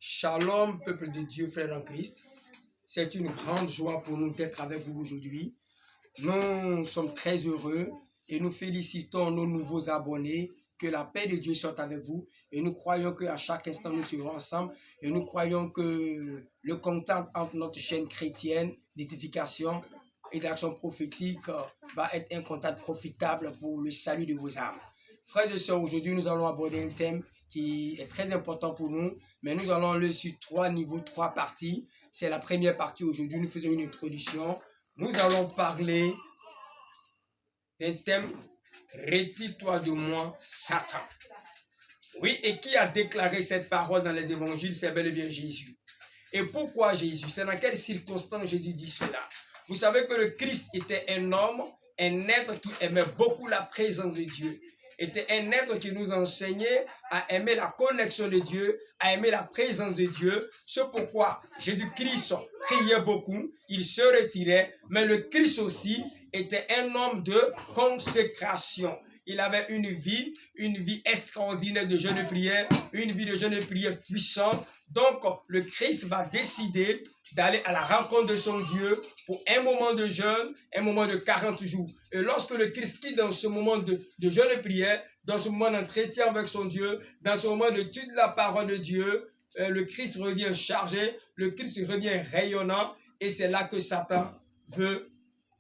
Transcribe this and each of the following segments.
Shalom, peuple de Dieu, frères en Christ. C'est une grande joie pour nous d'être avec vous aujourd'hui. Nous sommes très heureux et nous félicitons nos nouveaux abonnés. Que la paix de Dieu soit avec vous. Et nous croyons qu'à chaque instant, nous serons ensemble. Et nous croyons que le contact entre notre chaîne chrétienne d'édification et d'action prophétique va être un contact profitable pour le salut de vos âmes. Frères et sœurs, aujourd'hui, nous allons aborder un thème qui est très important pour nous, mais nous allons le sur 3 niveaux, 3 parties. C'est la première partie aujourd'hui, nous faisons une introduction. Nous allons parler d'un thème, retire-toi de moi, Satan. Oui, et qui a déclaré cette parole dans les évangiles, c'est bel et bien Jésus. Et pourquoi Jésus? C'est dans quelles circonstances Jésus dit cela? Vous savez que le Christ était un homme, un être qui aimait beaucoup la présence de Dieu. Était un être qui nous enseignait à aimer la connexion de Dieu, à aimer la présence de Dieu. C'est pourquoi Jésus-Christ priait beaucoup, il se retirait, mais le Christ aussi était un homme de consécration. Il avait une vie extraordinaire de jeûne et prière, une vie de jeûne et prière puissante. Donc, le Christ va décider d'aller à la rencontre de son Dieu pour un moment de jeûne, un moment de 40 jours. Et lorsque le Christ quitte dans ce moment de jeûne et prière, dans ce moment d'entretien avec son Dieu, dans ce moment d'étude de la parole de Dieu, le Christ revient chargé, le Christ revient rayonnant, et c'est là que Satan veut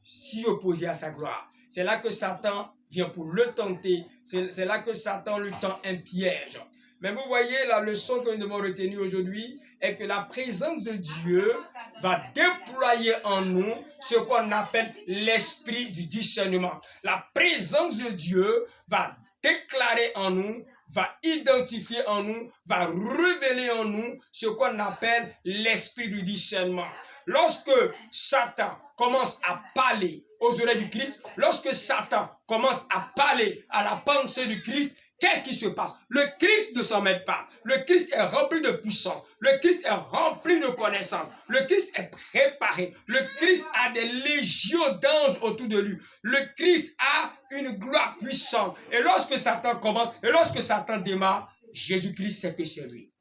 s'y opposer à sa gloire. C'est là que Satan vient pour le tenter, c'est là que Satan lui tend un piège. Mais vous voyez, la leçon que nous devons retenir aujourd'hui est que la présence de Dieu va déployer en nous ce qu'on appelle l'esprit du discernement. La présence de Dieu va déclarer en nous, va identifier en nous, va révéler en nous ce qu'on appelle l'esprit du discernement. Lorsque Satan commence à parler aux oreilles du Christ, lorsque Satan commence à parler à la pensée du Christ, qu'est-ce qui se passe? Le Christ ne s'en mêle pas. Le Christ est rempli de puissance. Le Christ est rempli de connaissance. Le Christ est préparé. Le Christ a des légions d'anges autour de lui. Le Christ a une gloire puissante. Et lorsque Satan commence, et lorsque Satan démarre, Jésus-Christ sait que c'est lui.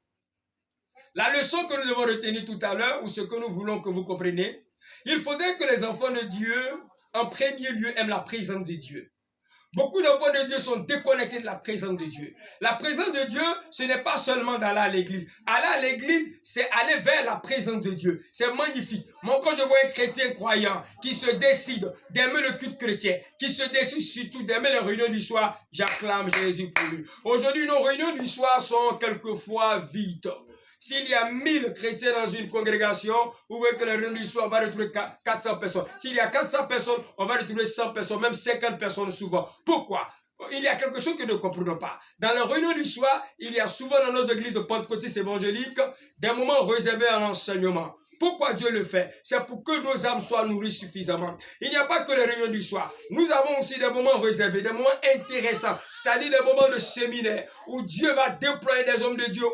La leçon que nous devons retenir tout à l'heure, ou ce que nous voulons que vous compreniez, il faudrait que les enfants de Dieu, en premier lieu, aiment la présence de Dieu. Beaucoup d'enfants de Dieu sont déconnectés de la présence de Dieu. La présence de Dieu, ce n'est pas seulement d'aller à l'église. Aller à l'église, c'est aller vers la présence de Dieu. C'est magnifique. Moi, quand je vois un chrétien croyant qui se décide d'aimer le culte chrétien, qui se décide surtout d'aimer les réunions du soir, j'acclame Jésus pour lui. Aujourd'hui, nos réunions du soir sont quelquefois vides. S'il y a 1000 chrétiens dans une congrégation, vous voyez que les réunions du soir, on va retrouver 400 personnes. S'il y a 400 personnes, on va retrouver 100 personnes, même 50 personnes souvent. Pourquoi? Il y a quelque chose que nous ne comprenons pas. Dans les réunions du soir, il y a souvent dans nos églises pentecôtistes évangéliques des moments réservés à l'enseignement. Pourquoi Dieu le fait? C'est pour que nos âmes soient nourries suffisamment. Il n'y a pas que les réunions du soir. Nous avons aussi des moments réservés, des moments intéressants, c'est-à-dire des moments de séminaire où Dieu va déployer des hommes de Dieu,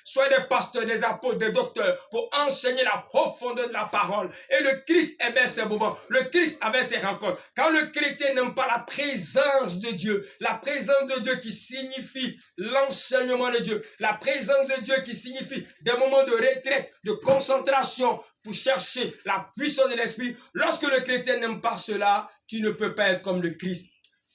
soit des pasteurs, des apôtres, des docteurs, pour enseigner la profondeur de la parole. Et le Christ aimait ces moments. Le Christ avait ces rencontres. Quand le chrétien n'aime pas la présence de Dieu, la présence de Dieu qui signifie l'enseignement de Dieu, la présence de Dieu qui signifie des moments de retraite, de concentration, pour chercher la puissance de l'esprit. Lorsque le chrétien n'aime pas cela, tu ne peux pas être comme le Christ.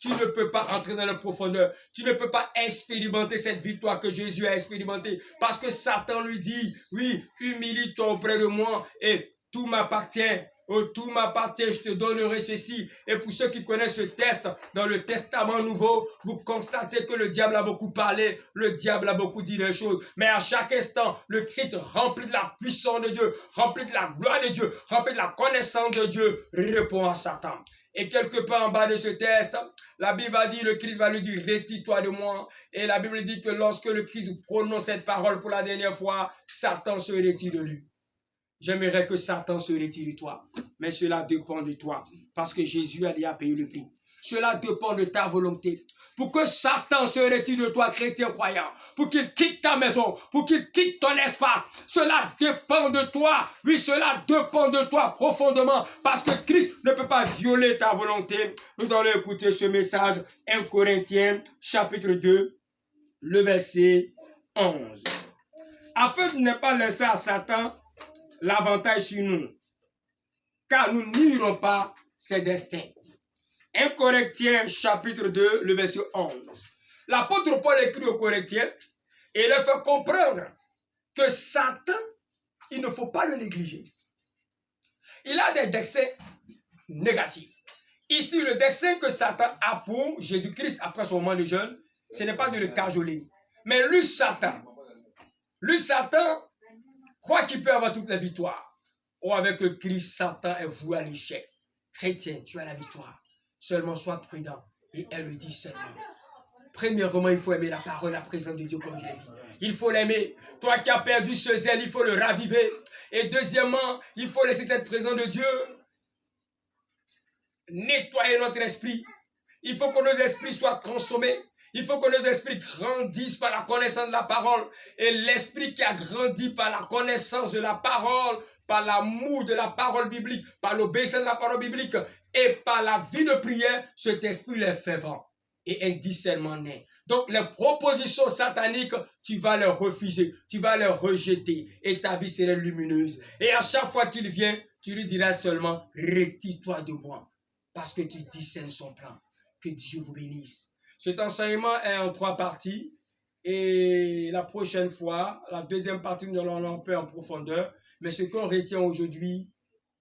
Tu ne peux pas entrer dans la profondeur. Tu ne peux pas expérimenter cette victoire que Jésus a expérimentée. Parce que Satan lui dit, oui, humilie-toi auprès de moi et tout m'appartient. Oh, tout m'appartient, je te donnerai ceci. Et pour ceux qui connaissent ce texte, dans le Testament nouveau, vous constatez que le diable a beaucoup parlé, le diable a beaucoup dit des choses. Mais à chaque instant, le Christ rempli de la puissance de Dieu, rempli de la gloire de Dieu, rempli de la connaissance de Dieu, répond à Satan. Et quelque part en bas de ce texte, la Bible a dit, le Christ va lui dire, retire-toi de moi. Et la Bible dit que lorsque le Christ prononce cette parole pour la dernière fois, Satan se retire de lui. J'aimerais que Satan se retire de toi. Mais cela dépend de toi. Parce que Jésus a déjà payé le prix. Cela dépend de ta volonté. Pour que Satan se retire de toi, chrétien croyant. Pour qu'il quitte ta maison. Pour qu'il quitte ton espace. Cela dépend de toi. Oui, cela dépend de toi profondément. Parce que Christ ne peut pas violer ta volonté. Nous allons écouter ce message. 1 Corinthiens, chapitre 2, le verset 11. afin de ne pas laisser à Satan l'avantage sur nous, car nous n'irons pas ses destins. 1 Corinthiens chapitre 2, le verset 11. L'apôtre Paul écrit aux Corinthiens et leur fait comprendre que Satan, il ne faut pas le négliger. Il a des desseins négatifs. Ici, le dessein que Satan a pour Jésus-Christ après son moment de jeûne, ce n'est pas de le cajoler. Mais lui, Satan croit qu'il peut avoir toutes les victoires. Or, avec le Christ, Satan est voué à l'échec. Chrétien, tu as la victoire. Seulement sois prudent. Et elle le dit seulement. Premièrement, il faut aimer la parole, la présence de Dieu, comme je l'ai dit. Il faut l'aimer. Toi qui as perdu ce zèle, il faut le raviver. Et deuxièmement, il faut laisser cette présence de Dieu nettoyer notre esprit. Il faut que nos esprits soient consommés. Il faut que nos esprits grandissent par la connaissance de la parole. Et l'esprit qui a grandi par la connaissance de la parole, par l'amour de la parole biblique, par l'obéissance de la parole biblique et par la vie de prière, cet esprit est fervent et indiscernement né. Donc les propositions sataniques, tu vas les refuser, tu vas les rejeter et ta vie sera lumineuse. Et à chaque fois qu'il vient, tu lui diras seulement, retire-toi de moi, parce que tu discernes son plan. Que Dieu vous bénisse. Cet enseignement est en 3 parties et la prochaine fois, la deuxième partie, nous allons un peu en profondeur. Mais ce qu'on retient aujourd'hui,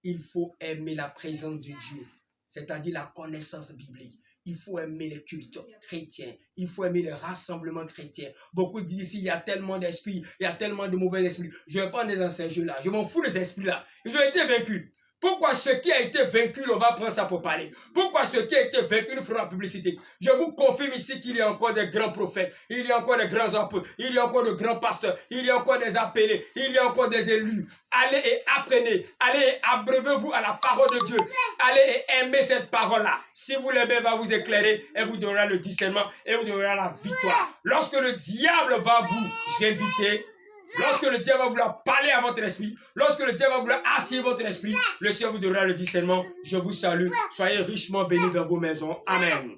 il faut aimer la présence de Dieu, c'est-à-dire la connaissance biblique. Il faut aimer les cultes chrétiens. Il faut aimer les rassemblements chrétiens. Beaucoup disent ici, il y a tellement d'esprits, il y a tellement de mauvais esprits. Je ne vais pas aller dans ces jeux-là. Je m'en fous de ces esprits-là. Ils ont été vaincus. Pourquoi ce qui a été vaincu, on va prendre ça pour parler? Pourquoi ce qui a été vaincu, nous ferons la publicité? Je vous confirme ici qu'il y a encore des grands prophètes, il y a encore des grands apôtres, il y a encore de grands pasteurs, il y a encore des appelés, il y a encore des élus. Allez et apprenez, allez et abreuvez-vous à la parole de Dieu. Allez et aimez cette parole-là. Si vous l'aimez, elle va vous éclairer, elle vous donnera le discernement et vous donnera la victoire. Lorsque le diable va vous inviter, lorsque le diable va vouloir parler à votre esprit, lorsque le diable va vouloir assurer votre esprit, le Seigneur vous donnera le discernement. Je vous salue. Soyez richement bénis dans vos maisons. Amen.